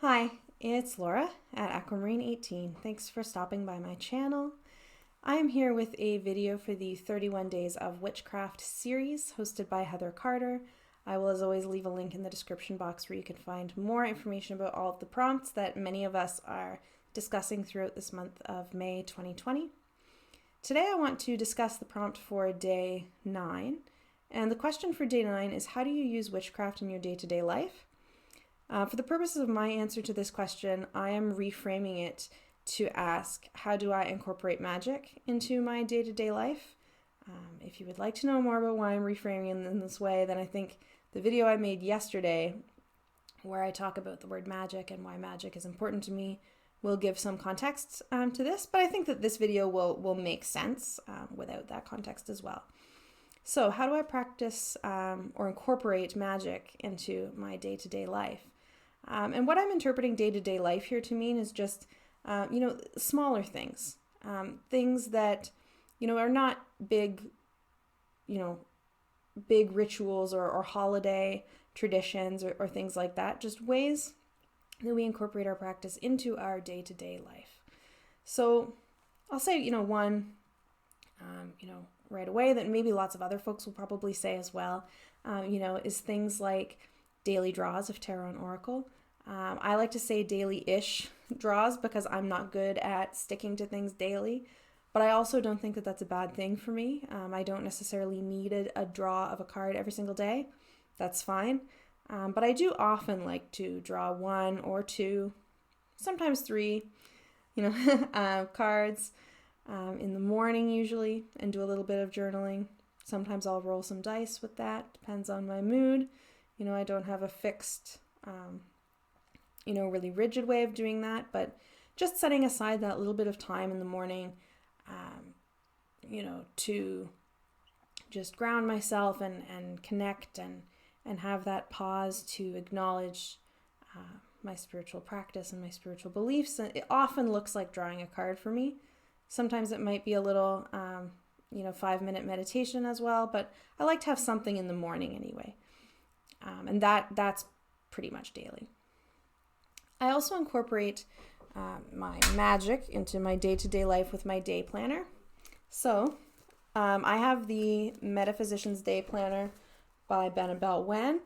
Hi, it's Laura at Aquamarine18. Thanks for stopping by my channel. I am here with a video for the 31 Days of Witchcraft series hosted by Heather Carter. I will, as always, leave a link in the description box where you can find more information about all of the prompts that many of us are discussing throughout this month of May 2020. Today I want to discuss the prompt for day 9. And the question for day 9 is, how do you use witchcraft in your day-to-day life? For the purposes of my answer to this question, I am reframing it to ask, how do I incorporate magic into my day-to-day life? If you would like to know more about why I'm reframing it in this way, then I think the video I made yesterday, where I talk about the word magic and why magic is important to me, will give some context to this, but I think that this video will make sense without that context as well. So how do I practice or incorporate magic into my day-to-day life? And what I'm interpreting day-to-day life here to mean is just, smaller things. Things that, are not big, big rituals or holiday traditions or things like that. Just ways that we incorporate our practice into our day-to-day life. So I'll say, one, right away that maybe lots of other folks will probably say as well, is things like daily draws of tarot and oracle. I like to say daily-ish draws because I'm not good at sticking to things daily, but I also don't think that that's a bad thing for me. I don't necessarily need a draw of a card every single day. That's fine. But I do often like to draw 1 or 2, sometimes 3, cards in the morning usually, and do a little bit of journaling. Sometimes I'll roll some dice with that. Depends on my mood. I don't have a fixed, really rigid way of doing that, but just setting aside that little bit of time in the morning, to just ground myself and connect and have that pause to acknowledge my spiritual practice and my spiritual beliefs. It often looks like drawing a card for me. Sometimes it might be a little, 5-minute meditation as well, but I like to have something in the morning anyway. And that's pretty much daily. I also incorporate my magic into my day-to-day life with my day planner. So I have the Metaphysician's Day Planner by Benabel Wen.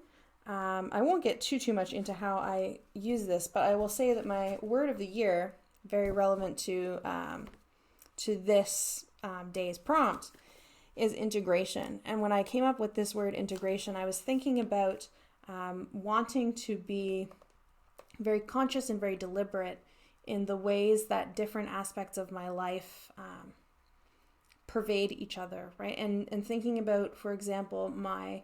I won't get too much into how I use this, but I will say that my word of the year, very relevant to this day's prompt, is integration. And when I came up with this word integration, I was thinking about wanting to be very conscious and very deliberate in the ways that different aspects of my life pervade each other, right? And thinking about, for example, my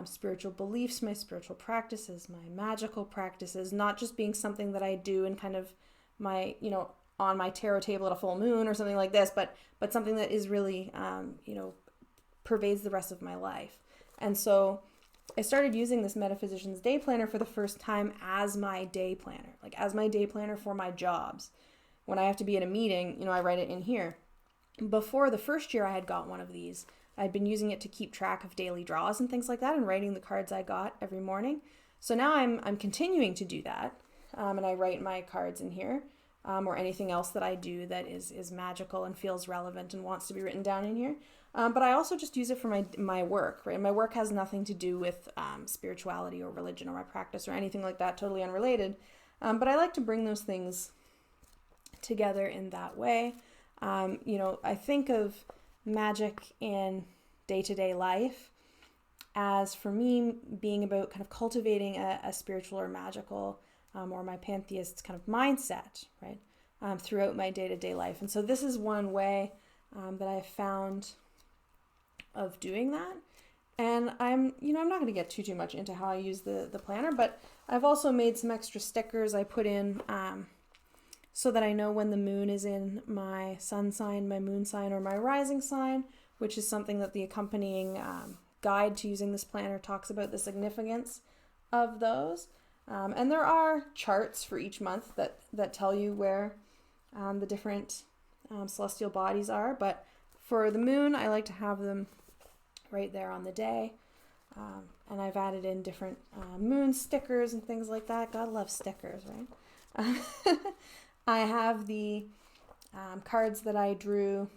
spiritual beliefs, my spiritual practices, my magical practices, not just being something that I do in kind of my, on my tarot table at a full moon or something like this, but something that is really, pervades the rest of my life. And so I started using this Metaphysician's Day Planner for the first time as my day planner, like as my day planner for my jobs. When I have to be in a meeting, I write it in here. Before the first year I had got one of these, I'd been using it to keep track of daily draws and things like that and writing the cards I got every morning. So now I'm continuing to do that, and I write my cards in here, or anything else that I do that is magical and feels relevant and wants to be written down in here. But I also just use it for my work, right? My work has nothing to do with spirituality or religion or my practice or anything like that, totally unrelated. But I like to bring those things together in that way. I think of magic in day-to-day life as, for me, being about kind of cultivating a spiritual or magical or my pantheist kind of mindset, right, throughout my day-to-day life. And so this is one way that I've found of doing that. And I'm not going to get too much into how I use the planner, but I've also made some extra stickers I put in so that I know when the moon is in my sun sign, my moon sign, or my rising sign, which is something that the accompanying guide to using this planner talks about, the significance of those. And there are charts for each month that tell you where the different celestial bodies are, but for the moon, I like to have them right there on the day. And I've added in different moon stickers and things like that. God loves stickers, right? I have the cards that I drew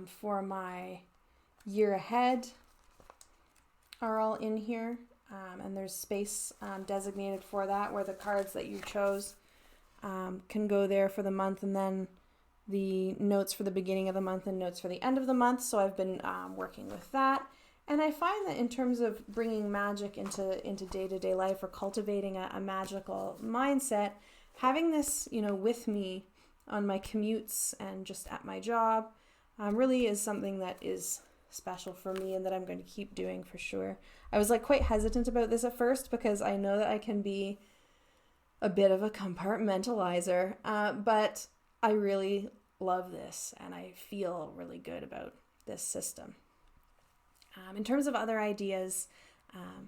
for my year ahead are all in here. And there's space designated for that, where the cards that you chose can go there for the month, and then the notes for the beginning of the month and notes for the end of the month. So I've been working with that. And I find that in terms of bringing magic into day-to-day life, or cultivating a magical mindset, having this, with me on my commutes and just at my job really is something that is special for me, and that I'm going to keep doing for sure. I was quite hesitant about this at first, because I know that I can be a bit of a compartmentalizer, but I really love this, and I feel really good about this system. In terms of other ideas,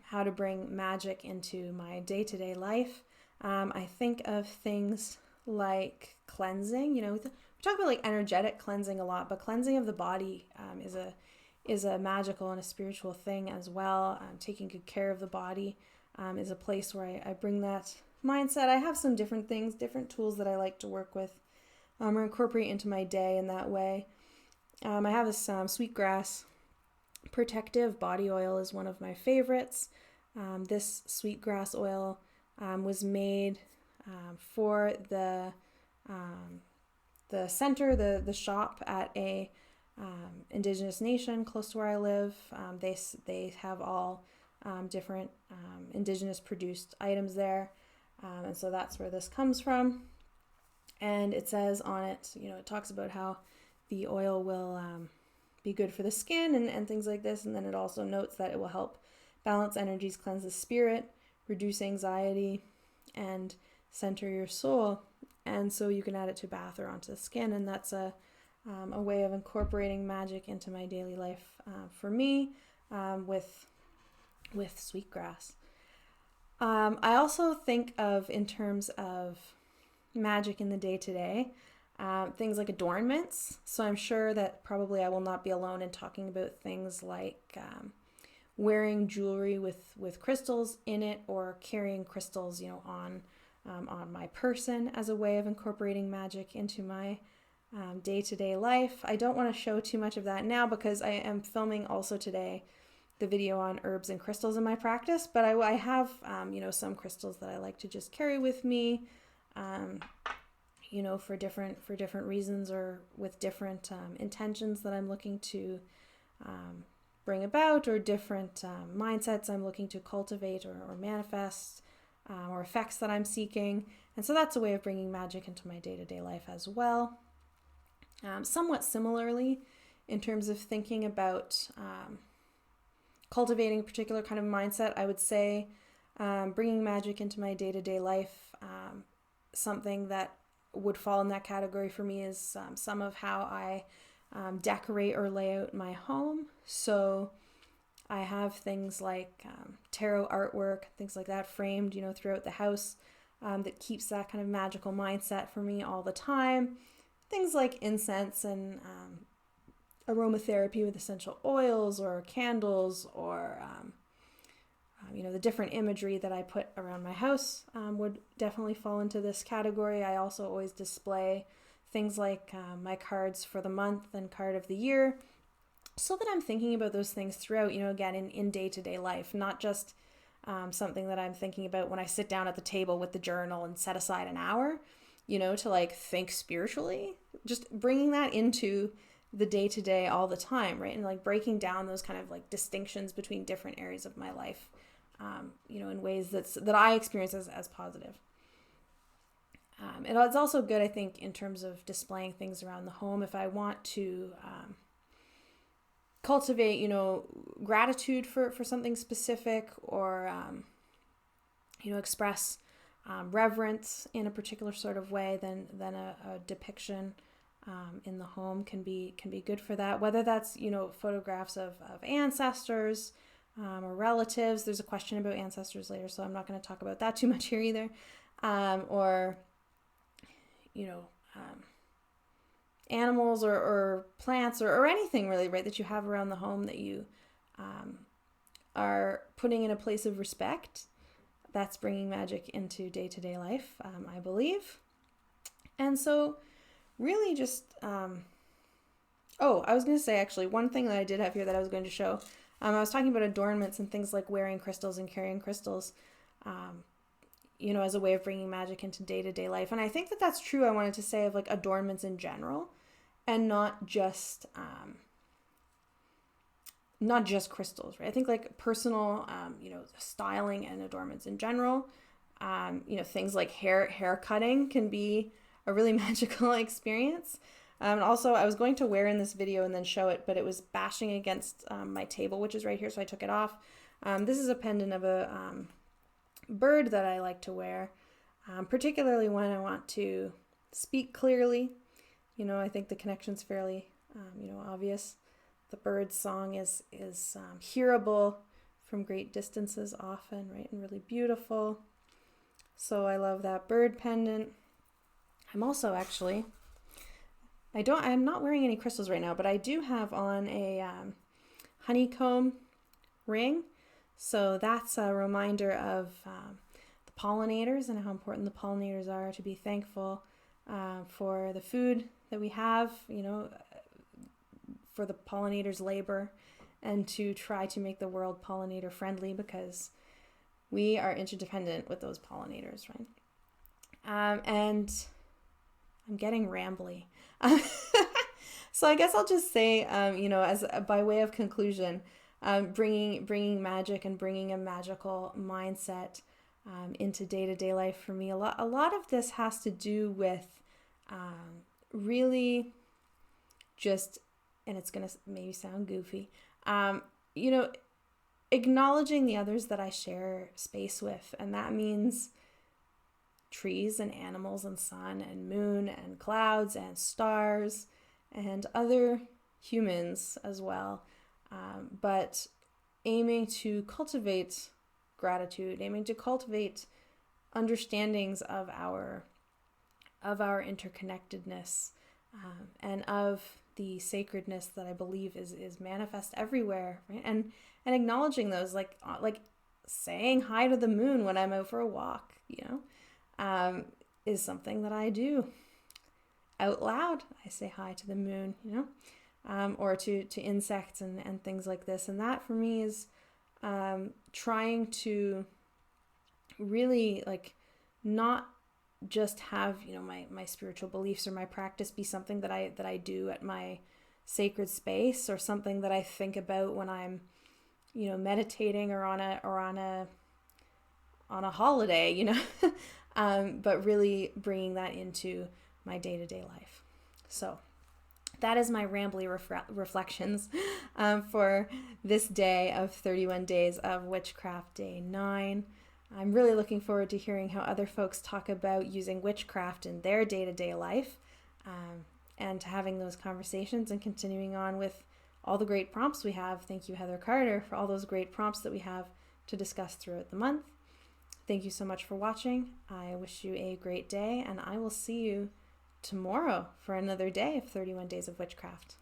how to bring magic into my day-to-day life, I think of things like cleansing. We talk about energetic cleansing a lot, but cleansing of the body is a magical and a spiritual thing as well. Taking good care of the body is a place where I bring that mindset. I have some different things, different tools that I like to work with or incorporate into my day in that way. I have this sweetgrass protective body oil is one of my favorites. This sweetgrass oil was made for the center, the shop at a indigenous nation close to where I live. They have all different indigenous produced items there, and so that's where this comes from. And it says on it, it talks about how the oil will be good for the skin and things like this. And then it also notes that it will help balance energies, cleanse the spirit, reduce anxiety, and center your soul. And so you can add it to bath or onto the skin. And that's a way of incorporating magic into my daily life for me with sweetgrass. I also think of, in terms of magic in the day-to-day, things like adornments. So I'm sure that probably I will not be alone in talking about things like wearing jewelry with crystals in it, or carrying crystals, on my person as a way of incorporating magic into my day-to-day life. I don't want to show too much of that now, because I am filming also today the video on herbs and crystals in my practice, but I have some crystals that I like to just carry with me. For different reasons, or with different intentions that I'm looking to bring about, or different mindsets I'm looking to cultivate or manifest, or effects that I'm seeking. And so that's a way of bringing magic into my day-to-day life as well. Somewhat similarly, in terms of thinking about cultivating a particular kind of mindset, I would say bringing magic into my day-to-day life, something that would fall in that category for me is some of how I decorate or lay out my home. So I have things like tarot artwork, things like that framed, throughout the house that keeps that kind of magical mindset for me all the time. Things like incense and aromatherapy with essential oils, or candles, or the different imagery that I put around my house would definitely fall into this category. I also always display things like my cards for the month and card of the year, so that I'm thinking about those things throughout, again, in day-to-day life, not just something that I'm thinking about when I sit down at the table with the journal and set aside an hour, to think spiritually, just bringing that into the day-to-day all the time, right? And breaking down those kind of distinctions between different areas of my life, in ways that I experience as positive. It's also good, I think, in terms of displaying things around the home. If I want to cultivate, gratitude for something specific, or, express reverence in a particular sort of way, then a depiction in the home can be good for that. Whether that's, photographs of ancestors, or relatives. There's a question about ancestors later, so I'm not going to talk about that too much here either. Or, animals or plants or anything really, right, that you have around the home that you are putting in a place of respect. That's bringing magic into day-to-day life, I believe. And so really just, I was going to say actually one thing that I did have here that I was going to show. I was talking about adornments and things like wearing crystals and carrying crystals, as a way of bringing magic into day-to-day life. And I think that that's true, I wanted to say, of like adornments in general, and not just crystals, right? I think like personal, styling and adornments in general, things like hair cutting can be a really magical experience. And also, I was going to wear in this video and then show it, but it was bashing against my table, which is right here, so I took it off. This is a pendant of a bird that I like to wear, particularly when I want to speak clearly. I think the connection's fairly, obvious. The bird's song is hearable from great distances often, right, and really beautiful. So I love that bird pendant. I'm also actually, I'm not wearing any crystals right now, but I do have on a honeycomb ring. So that's a reminder of the pollinators and how important the pollinators are, to be thankful for the food that we have, for the pollinators' labor, and to try to make the world pollinator friendly, because we are interdependent with those pollinators, right? And I'm getting rambly. So I guess I'll just say, as by way of conclusion, bringing magic and bringing a magical mindset into day-to-day life for me. A lot of this has to do with really just, and it's going to maybe sound goofy, acknowledging the others that I share space with. And that means trees and animals and sun and moon and clouds and stars and other humans as well. But aiming to cultivate gratitude, aiming to cultivate understandings of our interconnectedness, and of the sacredness that I believe is manifest everywhere, right? And acknowledging those, like saying hi to the moon when I'm out for a walk, is something that I do out loud. I say hi to the moon, or to insects and things like this. And that for me is trying to really not just have, my spiritual beliefs or my practice be something that I do at my sacred space, or something that I think about when I'm, meditating or on a holiday, but really bringing that into my day-to-day life. So that is my rambly reflections for this day of 31 Days of Witchcraft, Day 9. I'm really looking forward to hearing how other folks talk about using witchcraft in their day-to-day life, and to having those conversations and continuing on with all the great prompts we have. Thank you, Heather Carter, for all those great prompts that we have to discuss throughout the month. Thank you so much for watching. I wish you a great day, and I will see you tomorrow for another day of 31 Days of Witchcraft.